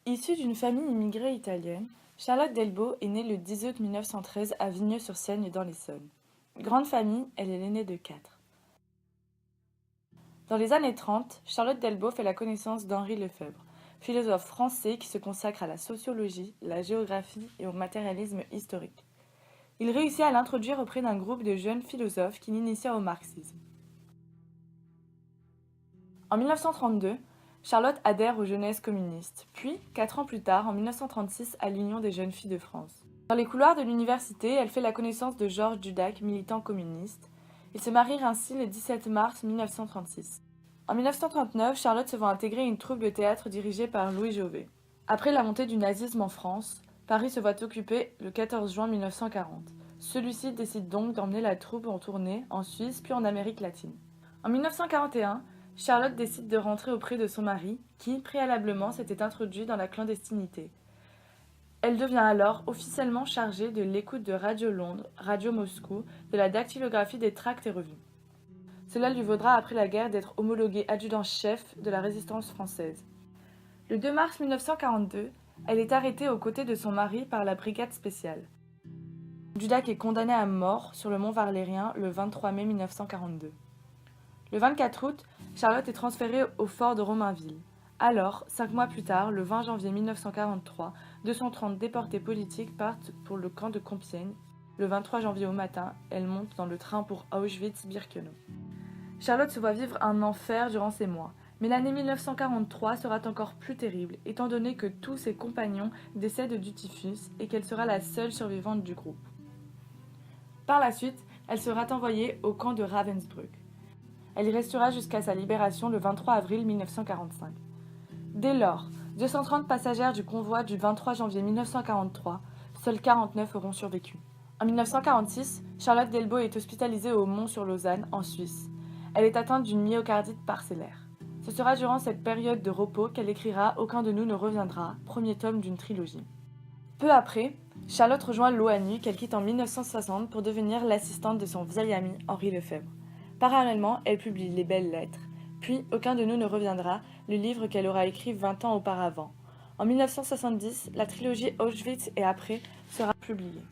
Issue d'une famille immigrée italienne, Charlotte Delbo est née le 10 août 1913 à Vigneux-sur-Seine dans l'Essonne. Grande famille, elle est l'aînée de quatre. Dans les années 30, Charlotte Delbo fait la connaissance d'Henri Lefebvre, philosophe français qui se consacre à la sociologie, la géographie et au matérialisme historique. Il réussit à l'introduire auprès d'un groupe de jeunes philosophes qui l'initia au marxisme. En 1932, Charlotte adhère aux Jeunesses communistes, puis, 4 ans plus tard, en 1936, à l'Union des jeunes filles de France. Dans les couloirs de l'université, elle fait la connaissance de Georges Dudac, militant communiste. Ils se marient ainsi le 17 mars 1936. En 1939, Charlotte se voit intégrer une troupe de théâtre dirigée par Louis Jouvet. Après la montée du nazisme en France, Paris se voit occupé le 14 juin 1940. Celui-ci décide donc d'emmener la troupe en tournée en Suisse puis en Amérique latine. En 1941, Charlotte décide de rentrer auprès de son mari, qui, préalablement, s'était introduit dans la clandestinité. Elle devient alors officiellement chargée de l'écoute de Radio Londres, Radio Moscou, de la dactylographie des tracts et revues. Cela lui vaudra après la guerre d'être homologuée adjudant-chef de la résistance française. Le 2 mars 1942, elle est arrêtée aux côtés de son mari par la brigade spéciale. Dudac est condamné à mort sur le mont Valérien le 23 mai 1942. Le 24 août, Charlotte est transférée au fort de Romainville. Alors, 5 mois plus tard, le 20 janvier 1943, 230 déportés politiques partent pour le camp de Compiègne. Le 23 janvier au matin, elle monte dans le train pour Auschwitz-Birkenau. Charlotte se voit vivre un enfer durant ces mois, mais l'année 1943 sera encore plus terrible, étant donné que tous ses compagnons décèdent du typhus et qu'elle sera la seule survivante du groupe. Par la suite, elle sera envoyée au camp de Ravensbrück. Elle y restera jusqu'à sa libération le 23 avril 1945. Dès lors, 230 passagères du convoi du 23 janvier 1943, seules 49 auront survécu. En 1946, Charlotte Delbo est hospitalisée au Mont-sur-Lausanne, en Suisse. Elle est atteinte d'une myocardite parcellaire. Ce sera durant cette période de repos qu'elle écrira Aucun de nous ne reviendra, premier tome d'une trilogie. Peu après, Charlotte rejoint l'ONU qu'elle quitte en 1960 pour devenir l'assistante de son vieil ami Henri Lefebvre. Parallèlement, elle publie Les Belles Lettres, puis Aucun de nous ne reviendra, le livre qu'elle aura écrit 20 ans auparavant. En 1970, la trilogie Auschwitz et après sera publiée.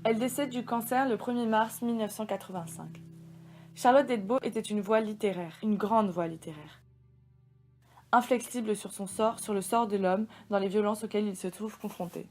Elle décède du cancer le 1er mars 1985. Charlotte Delbo était une voix littéraire, une grande voix littéraire. Inflexible sur son sort, sur le sort de l'homme, dans les violences auxquelles il se trouve confronté.